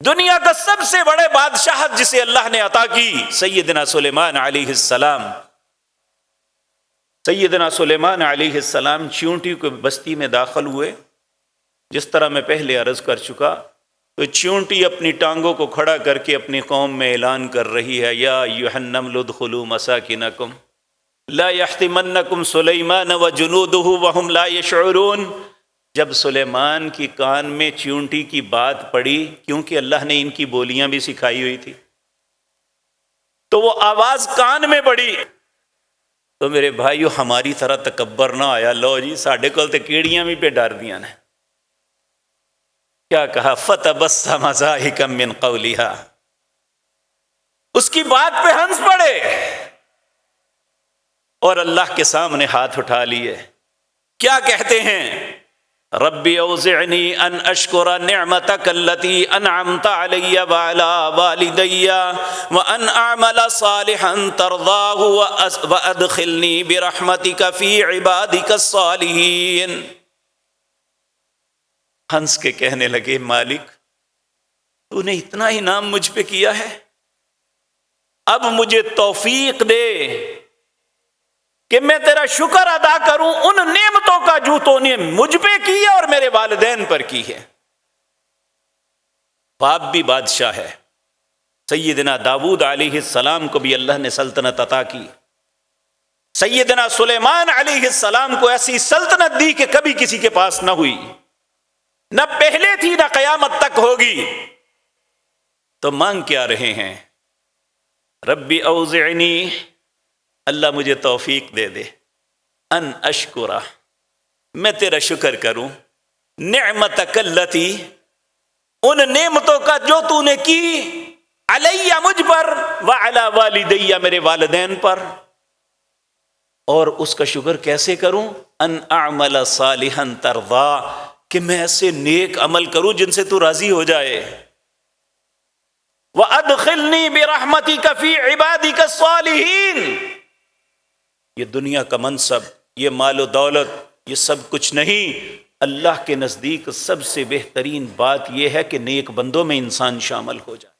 دنیا کا سب سے بڑے بادشاہت جسے اللہ نے عطا کی سیدنا سلیمان علیہ السلام۔ سیدنا سلیمان علیہ السلام چیونٹی کو بستی میں داخل ہوئے، جس طرح میں پہلے عرض کر چکا، تو چیونٹی اپنی ٹانگوں کو کھڑا کر کے اپنی قوم میں اعلان کر رہی ہے یا ایھا النمل ادخلوا مساکنکم لا یحطمنکم سلیمان وجنودہ وہم لا یشعرون۔ جب سلیمان کی کان میں چیونٹی کی بات پڑی، کیونکہ اللہ نے ان کی بولیاں بھی سکھائی ہوئی تھی، تو وہ آواز کان میں پڑی تو میرے بھائیو ہماری طرح تکبر نہ آیا، لو جی ساڈے کول تے کیڑیاں بھی پہ ڈر دیاں نے۔ کیا کہا فتبسم ضاحکا من قولها، اس کی بات پہ ہنس پڑے اور اللہ کے سامنے ہاتھ اٹھا لیے۔ کیا کہتے ہیں؟ ربی اوزعنی ان اشکر نعمتک التی انعمت علی وعلی والدی وان اعمل صالحا ترضاہ وادخلنی برحمتک فی عبادک الصالحین۔ ہنس کے کہنے لگے مالک تو نے اتنا انعام مجھ پہ کیا ہے، اب مجھے توفیق دے کہ میں تیرا شکر ادا کروں ان نعمتوں کا جو تو نے مجھ پہ کی ہے اور میرے والدین پر کی ہے۔ باپ بھی بادشاہ ہے، سیدنا داؤد علیہ السلام کو بھی اللہ نے سلطنت عطا کی، سیدنا سلیمان علیہ السلام کو ایسی سلطنت دی کہ کبھی کسی کے پاس نہ ہوئی، نہ پہلے تھی نہ قیامت تک ہوگی۔ تو مانگ کیا رہے ہیں؟ ربی اوزعنی، اللہ مجھے توفیق دے دے، ان اشکرہ، میں تیرا شکر کروں، نعمتک التی، ان نعمتوں کا جو تو نے کی، علیہ مجھ پر، وعلی والدیہ میرے والدین پر، اور اس کا شکر کیسے کروں؟ ان اعمل صالحا ترضا، کہ میں ایسے نیک عمل کروں جن سے تو راضی ہو جائے، وادخلنی برحمتک فی عبادک الصالحین۔ یہ دنیا کا منصب، یہ مال و دولت، یہ سب کچھ نہیں، اللہ کے نزدیک سب سے بہترین بات یہ ہے کہ نیک بندوں میں انسان شامل ہو جائے۔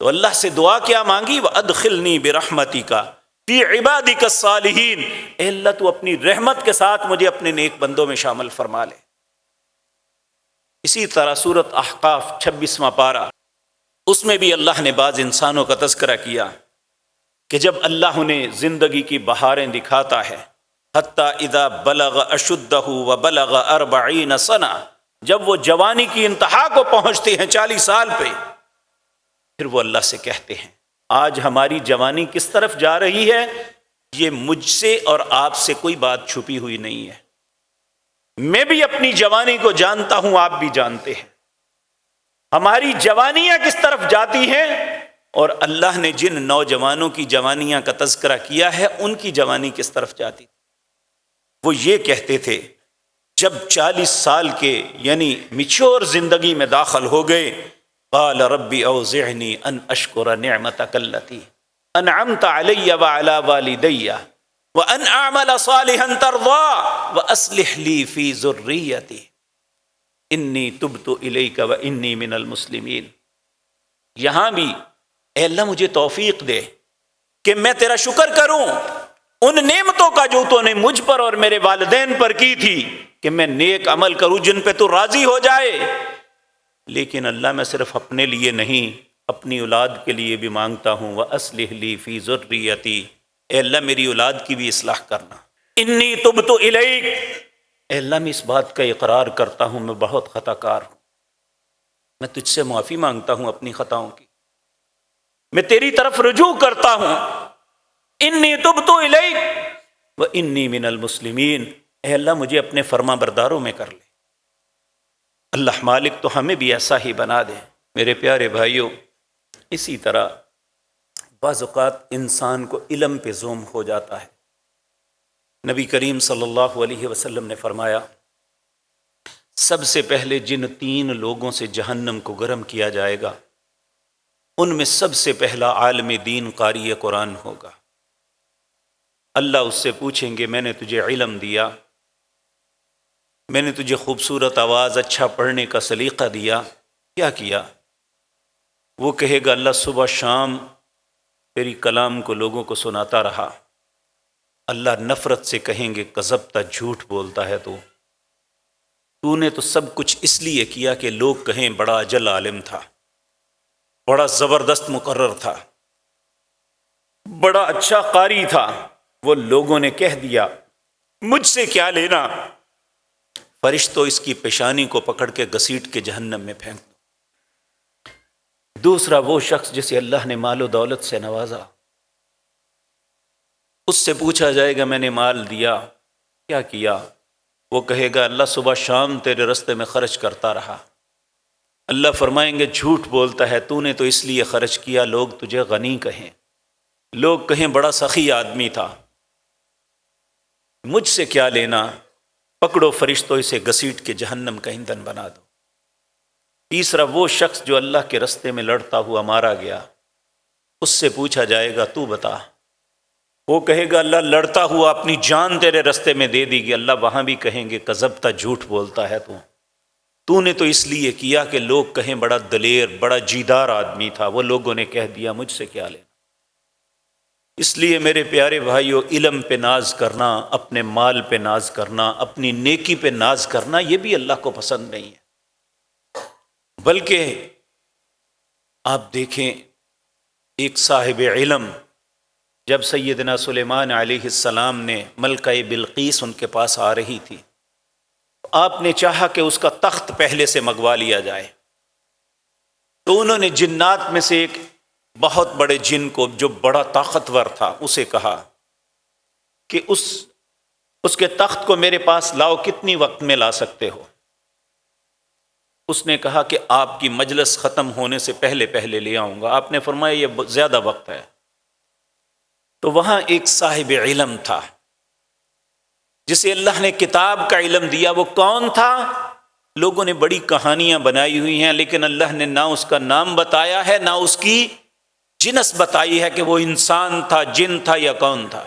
تو اللہ سے دعا کیا مانگی؟ وَأَدْخِلْنِي بِرَحْمَتِكَ فِي عِبَادِكَ الصَّالِحِينَ، اے اللہ تو اپنی رحمت کے ساتھ مجھے اپنے نیک بندوں میں شامل فرما لے۔ اسی طرح سورۃ احقاف 26واں پارہ، اس میں بھی اللہ نے بعض انسانوں کا تذکرہ کیا کہ جب اللہ انہیں زندگی کی بہاریں دکھاتا ہے، حتیٰ اذا بلغ اشدہ وبلغ 40 سنہ، جب وہ جوانی کی انتہا کو پہنچتے ہیں 40 سال پہ، پھر وہ اللہ سے کہتے ہیں آج ہماری جوانی کس طرف جا رہی ہے؟ یہ مجھ سے اور آپ سے کوئی بات چھپی ہوئی نہیں ہے، میں بھی اپنی جوانی کو جانتا ہوں، آپ بھی جانتے ہیں ہماری جوانیاں کس طرف جاتی ہیں، اور اللہ نے جن نوجوانوں کی جوانیاں کا تذکرہ کیا ہے ان کی جوانی کس طرف جاتی تھی۔ وہ یہ کہتے تھے جب 40 سال کے یعنی میچور زندگی میں داخل ہو گئے، قال ربی اوزعنی ان اشکر نعمتک التی انعمت علی وعلی والدی وان اعمل صالحا ترضا واصلح لی فی ذریتی انی تبت الیک وانی من المسلمین۔ یہاں بھی اے اللہ مجھے توفیق دے کہ میں تیرا شکر کروں ان نعمتوں کا جو تو نے مجھ پر اور میرے والدین پر کی تھی، کہ میں نیک عمل کروں جن پہ تو راضی ہو جائے۔ لیکن اللہ میں صرف اپنے لیے نہیں، اپنی اولاد کے لیے بھی مانگتا ہوں، وَأَصْلِحْ لِي فِي ذُرِّيَّتِي، اے اللہ میری اولاد کی بھی اصلاح کرنا۔ انی تبت الیک، اے اللہ میں اس بات کا اقرار کرتا ہوں میں بہت خطا کار ہوں، میں تجھ سے معافی مانگتا ہوں اپنی خطاؤں کی، میں تیری طرف رجوع کرتا ہوں۔ انی تبت الیک وانی من المسلمین، اے اللہ مجھے اپنے فرما برداروں میں کر لے۔ اللہ مالک تو ہمیں بھی ایسا ہی بنا دے۔ میرے پیارے بھائیوں، اسی طرح بعض اوقات انسان کو علم پہ زوم ہو جاتا ہے۔ نبی کریم صلی اللہ علیہ وسلم نے فرمایا سب سے پہلے جن 3 لوگوں سے جہنم کو گرم کیا جائے گا ان میں سب سے پہلا عالم دین قاری قرآن ہوگا۔ اللہ اس سے پوچھیں گے میں نے تجھے علم دیا، میں نے تجھے خوبصورت آواز، اچھا پڑھنے کا سلیقہ دیا، کیا کیا؟ وہ کہے گا اللہ صبح شام تیری کلام کو لوگوں کو سناتا رہا۔ اللہ نفرت سے کہیں گے کذبتا، جھوٹ بولتا ہے تو نے تو سب کچھ اس لیے کیا کہ لوگ کہیں بڑا اجل عالم تھا، بڑا زبردست مقرر تھا، بڑا اچھا قاری تھا، وہ لوگوں نے کہہ دیا، مجھ سے کیا لینا؟ فرشتوں اس کی پیشانی کو پکڑ کے گھسیٹ کے جہنم میں پھینک دو۔ دوسرا وہ شخص جسے اللہ نے مال و دولت سے نوازا، اس سے پوچھا جائے گا میں نے مال دیا، کیا کیا؟ وہ کہے گا اللہ صبح شام تیرے رستے میں خرچ کرتا رہا۔ اللہ فرمائیں گے جھوٹ بولتا ہے، تو نے تو اس لیے خرچ کیا لوگ تجھے غنی کہیں، لوگ کہیں بڑا سخی آدمی تھا، مجھ سے کیا لینا؟ پکڑو فرشتوں اسے گھسیٹ کے جہنم کا ایندھن بنا دو۔ تیسرا وہ شخص جو اللہ کے رستے میں لڑتا ہوا مارا گیا، اس سے پوچھا جائے گا تو بتا، وہ کہے گا اللہ لڑتا ہوا اپنی جان تیرے رستے میں دے دی گی۔ اللہ وہاں بھی کہیں گے کذبتا، جھوٹ بولتا ہے تو نے تو اس لیے کیا کہ لوگ کہیں بڑا دلیر، بڑا جیدار آدمی تھا، وہ لوگوں نے کہہ دیا مجھ سے کیا لینا۔ اس لیے میرے پیارے بھائیوں، علم پہ ناز کرنا، اپنے مال پہ ناز کرنا، اپنی نیکی پہ ناز کرنا، یہ بھی اللہ کو پسند نہیں ہے۔ بلکہ آپ دیکھیں ایک صاحب علم، جب سیدنا سلیمان علیہ السلام نے ملکہ بلقیس ان کے پاس آ رہی تھی، آپ نے چاہا کہ اس کا تخت پہلے سے منگوا لیا جائے، تو انہوں نے جنات میں سے ایک بہت بڑے جن کو جو بڑا طاقتور تھا اسے کہا کہ اس کے تخت کو میرے پاس لاؤ، کتنی وقت میں لا سکتے ہو؟ اس نے کہا کہ آپ کی مجلس ختم ہونے سے پہلے پہلے لے آؤں گا. آپ نے فرمایا یہ زیادہ وقت ہے. تو وہاں ایک صاحب علم تھا جسے اللہ نے کتاب کا علم دیا. وہ کون تھا؟ لوگوں نے بڑی کہانیاں بنائی ہوئی ہیں، لیکن اللہ نے نہ اس کا نام بتایا ہے نہ اس کی جنس بتائی ہے کہ وہ انسان تھا، جن تھا یا کون تھا.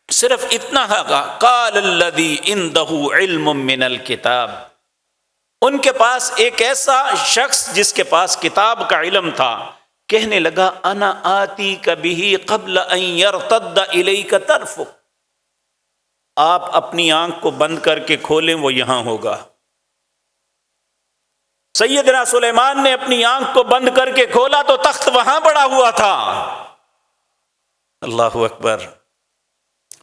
صرف اتنا کہا قال الذی عنده علم من الکتاب. ان کے پاس ایک ایسا شخص جس کے پاس کتاب کا علم تھا کہنے لگا انا آتی کبھی قبل ان یرتد الیک طرفک. آپ اپنی آنکھ کو بند کر کے کھولیں، وہ یہاں ہوگا. سیدنا سلیمان نے اپنی آنکھ کو بند کر کے کھولا تو تخت وہاں پڑا ہوا تھا. اللہ اکبر.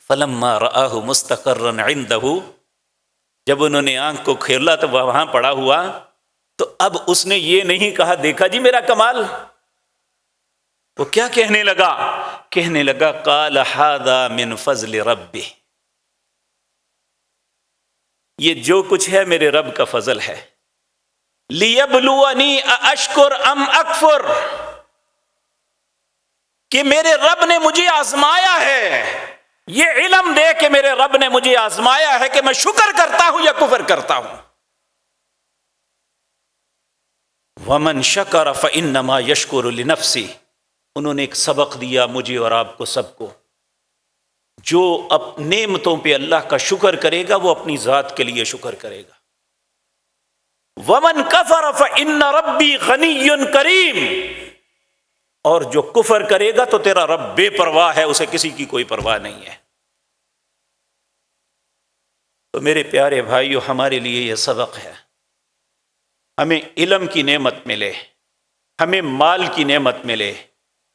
فلما رآہ مستقرا عنده، جب انہوں نے آنکھ کو کھولا تو وہاں پڑا ہوا. تو اب اس نے یہ نہیں کہا دیکھا جی میرا کمال. وہ کیا کہنے لگا؟ کہنے لگا قال ھذا من فضل ربی. یہ جو کچھ ہے میرے رب کا فضل ہے. لیبلونی ااشکر ام اکفر، کہ میرے رب نے مجھے آزمایا ہے. یہ علم دے کہ میرے رب نے مجھے آزمایا ہے کہ میں شکر کرتا ہوں یا کفر کرتا ہوں. ومن شکر فانما یشکر لنفسہ. انہوں نے ایک سبق دیا مجھے اور آپ کو سب کو. جو نعمتوں پہ اللہ کا شکر کرے گا وہ اپنی ذات کے لیے شکر کرے گا. ومن کفر فان ربی غنی کریم. اور جو کفر کرے گا تو تیرا رب بے پرواہ ہے، اسے کسی کی کوئی پرواہ نہیں ہے. تو میرے پیارے بھائیو، ہمارے لیے یہ سبق ہے. ہمیں علم کی نعمت ملے، ہمیں مال کی نعمت ملے،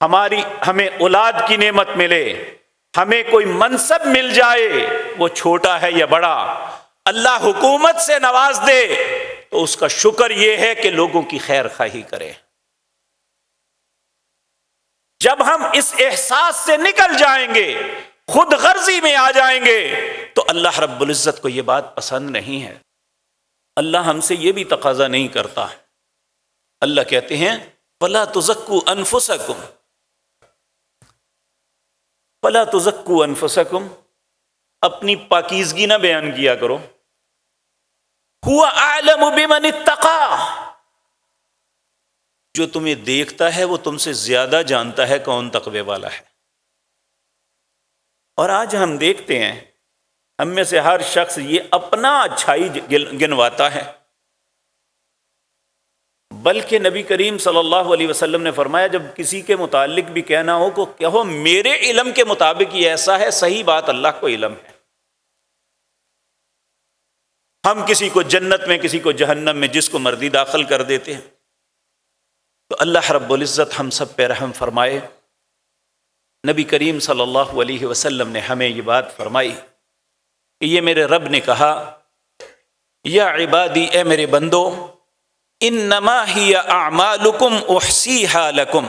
ہمیں اولاد کی نعمت ملے، ہمیں کوئی منصب مل جائے، وہ چھوٹا ہے یا بڑا، اللہ حکومت سے نواز دے تو اس کا شکر یہ ہے کہ لوگوں کی خیر خواہی کرے. جب ہم اس احساس سے نکل جائیں گے، خود غرضی میں آ جائیں گے، تو اللہ رب العزت کو یہ بات پسند نہیں ہے. اللہ ہم سے یہ بھی تقاضا نہیں کرتا. اللہ کہتے ہیں فَلَا تُزَكُّوا أَنفُسَكُمْ فَلَا تُزَكُّوا أَنفُسَكُمْ. اپنی پاکیزگی نہ بیان کیا کرو. هُوَ أَعْلَمُ بِمَنِ اتَّقَىٰ. جو تمہیں دیکھتا ہے وہ تم سے زیادہ جانتا ہے کون تقوی والا ہے. اور آج ہم دیکھتے ہیں ہم میں سے ہر شخص یہ اپنا اچھائی گنواتا ہے، بلکہ نبی کریم صلی اللہ علیہ وسلم نے فرمایا جب کسی کے متعلق بھی کہنا ہو کو کہو میرے علم کے مطابق یہ ایسا ہے. صحیح بات، اللہ کو علم ہے. ہم کسی کو جنت میں کسی کو جہنم میں جس کو مرضی داخل کر دیتے ہیں. تو اللہ رب العزت ہم سب پہ رحم فرمائے. نبی کریم صلی اللہ علیہ وسلم نے ہمیں یہ بات فرمائی کہ یہ میرے رب نے کہا یا عبادی، اے میرے بندو، انما ہی اعمالکم احصیہا لکم.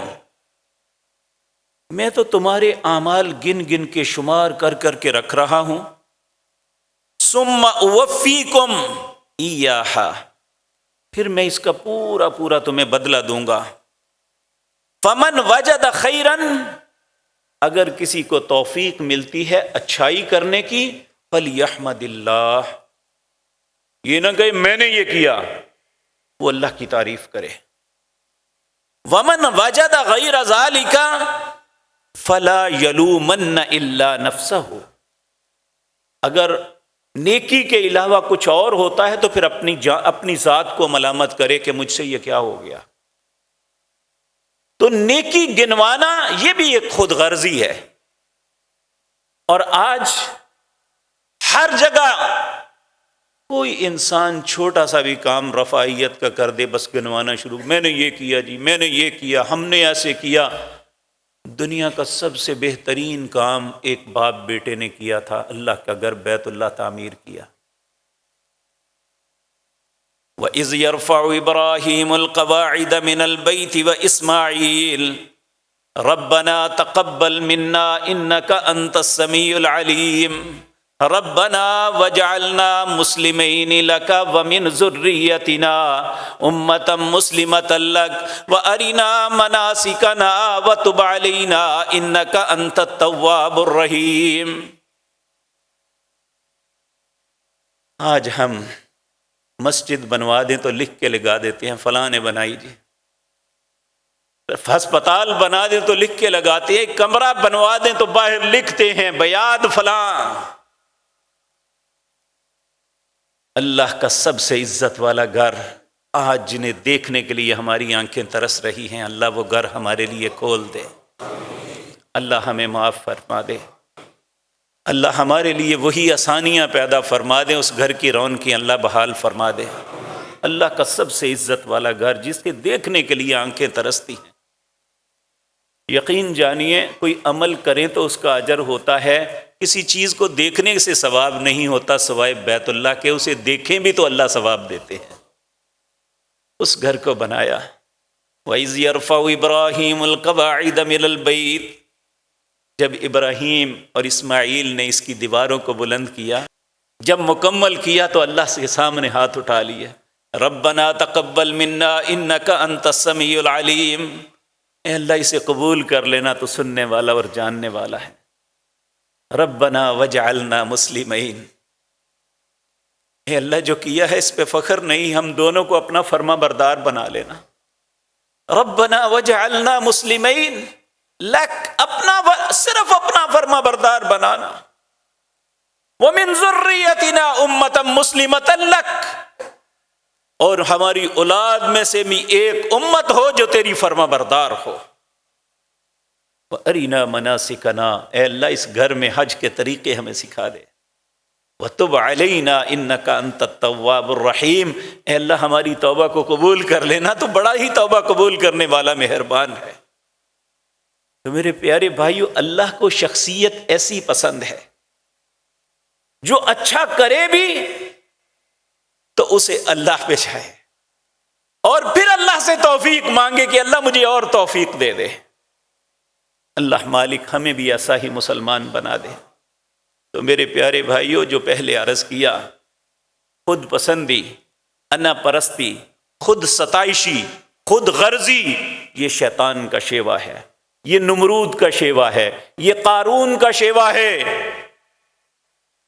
میں تو تمہارے اعمال گن گن کے شمار کر کر کے رکھ رہا ہوں. ثم اوفیکم ایہا، پھر میں اس کا پورا پورا تمہیں بدلہ دوں گا. فمن وجد خیرن، اگر کسی کو توفیق ملتی ہے اچھائی کرنے کی، فلیحمد اللہ، یہ نہ کہ میں نے یہ کیا، وہ اللہ کی تعریف کرے. ومن وجد غیر ذالک فلا یلومن الا نفسہ. اگر نیکی کے علاوہ کچھ اور ہوتا ہے تو پھر اپنی ذات کو ملامت کرے کہ مجھ سے یہ کیا ہو گیا. تو نیکی گنوانا یہ بھی ایک خود غرضی ہے. اور آج ہر جگہ کوئی انسان چھوٹا سا بھی کام رفاہیت کا کر دے، بس گنوانا شروع، میں نے یہ کیا جی، میں نے یہ کیا، ہم نے ایسے کیا. دنیا کا سب سے بہترین کام ایک باپ بیٹے نے کیا تھا، اللہ کا گھر بیت اللہ تعمیر کیا. وَإِذْ يَرْفَعُ إِبْرَاهِيمُ الْقَوَاعِدَ مِنَ الْبَيْتِ وَإِسْمَاعِيلُ رَبَّنَا تَقَبَّلْ مِنَّا إِنَّكَ أَنْتَ السَّمِيعُ الْعَلِيمُ. ربنا وجعلنا مسلمین لک ومن ذریتنا امۃ مسلمۃ لک وارنا مناسکنا وتب علینا انک انت التواب الرحیم۔ آج ہم مسجد بنوا دیں تو لکھ کے لگا دیتے ہیں فلاں نے بنائی جی، ہسپتال بنا دیں تو لکھ کے لگاتے ہیں، کمرہ بنوا دیں تو باہر لکھتے ہیں بیاد فلاں۔ اللہ کا سب سے عزت والا گھر آج جنہیں دیکھنے کے لیے ہماری آنکھیں ترس رہی ہیں، اللہ وہ گھر ہمارے لیے کھول دے، اللہ ہمیں معاف فرما دے، اللہ ہمارے لیے وہی آسانیاں پیدا فرما دے، اس گھر کی رونقیں اللہ بحال فرما دے۔ اللہ کا سب سے عزت والا گھر جس کے دیکھنے کے لیے آنکھیں ترستی ہیں۔ یقین جانیے کوئی عمل کریں تو اس کا اجر ہوتا ہے، کسی چیز کو دیکھنے سے ثواب نہیں ہوتا سوائے بیت اللہ کے، اسے دیکھیں بھی تو اللہ ثواب دیتے ہیں۔ اس گھر کو بنایا، وَإِذْ يَرْفَعُ إِبْرَاهِيمُ الْقَوَاعِدَ مِنَ الْبَيْتِ، جب ابراہیم اور اسماعیل نے اس کی دیواروں کو بلند کیا، جب مکمل کیا تو اللہ سے سامنے ہاتھ اٹھا لیا، ربنا تقبل منا انک انت السمیع العلیم، اے اللہ اسے قبول کر لینا تو سننے والا اور جاننے والا ہے۔ ربنا وجعلنا مسلمین، اے اللہ جو کیا ہے اس پہ فخر نہیں، ہم دونوں کو اپنا فرما بردار بنا لینا۔ ربنا وجعلنا مسلمین لک، صرف اپنا فرما بردار بنانا، ومن ذریتنا امۃ مسلمۃ لک، اور ہماری اولاد میں سے بھی ایک امت ہو جو تیری فرما بردار ہو۔ وَأَرِنَا مَنَاسِكَنَا، اے اللہ اس گھر میں حج کے طریقے ہمیں سکھا دے۔ وَتُبْ عَلَيْنَا إِنَّكَ أَنْتَ التَّوَّابُ الرَّحِيمُ، اے اللہ ہماری توبہ کو قبول کر لینا، تو بڑا ہی توبہ قبول کرنے والا مہربان ہے۔ تو میرے پیارے بھائیو، اللہ کو شخصیت ایسی پسند ہے جو اچھا کرے بھی تو اسے اللہ پہ چاہے، اور پھر اللہ سے توفیق مانگے کہ اللہ مجھے اور توفیق دے دے۔ اللہ مالک ہمیں بھی ایسا ہی مسلمان بنا دے۔ تو میرے پیارے بھائیو، جو پہلے عرض کیا، خود پسندی، انا پرستی، خود ستائشی، خود غرضی، یہ شیطان کا شیوا ہے، یہ نمرود کا شیوا ہے، یہ قارون کا شیوا ہے۔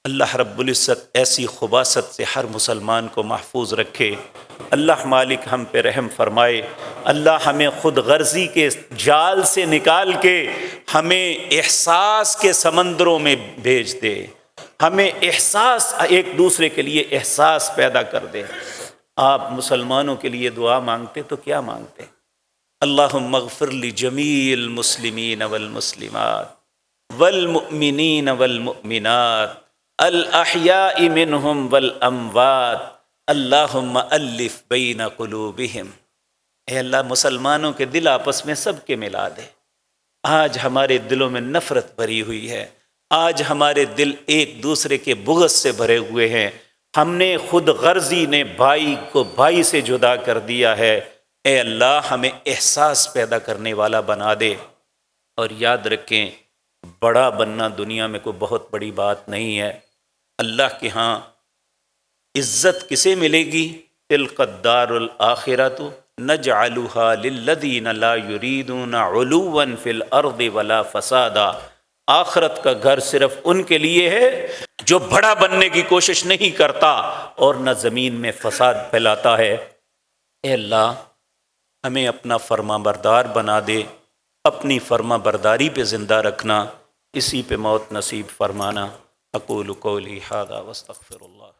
اللہ رب العزت ایسی خباثت سے ہر مسلمان کو محفوظ رکھے۔ اللہ مالک ہم پہ رحم فرمائے۔ اللہ ہمیں خود غرضی کے جال سے نکال کے ہمیں احساس کے سمندروں میں بھیج دے، ہمیں احساس، ایک دوسرے کے لیے احساس پیدا کر دے۔ آپ مسلمانوں کے لیے دعا مانگتے تو کیا مانگتے؟ اللہم اغفر لجمیع المسلمین والمسلمات والمؤمنین والمؤمنات الاحیاء منہم والاموات اللہم الف بین قلوبہم، اے اللہ مسلمانوں کے دل آپس میں سب کے ملا دے۔ آج ہمارے دلوں میں نفرت بھری ہوئی ہے، آج ہمارے دل ایک دوسرے کے بغض سے بھرے ہوئے ہیں، ہم نے خود غرضی نے بھائی کو بھائی سے جدا کر دیا ہے۔ اے اللہ ہمیں احساس پیدا کرنے والا بنا دے، اور یاد رکھیں بڑا بننا دنیا میں کوئی بہت بڑی بات نہیں ہے۔ اللہ کے ہاں عزت کسے ملے گی؟ تلک الدار الآخرۃ نجعلها للذین لا یریدون علوا فی الارض ولا فسادا، آخرت کا گھر صرف ان کے لیے ہے جو بڑا بننے کی کوشش نہیں کرتا اور نہ زمین میں فساد پھیلاتا ہے۔ اے اللہ ہمیں اپنا فرما بردار بنا دے، اپنی فرما برداری پہ زندہ رکھنا، اسی پہ موت نصیب فرمانا۔ اقول قولی ھذا واستغفر اللہ۔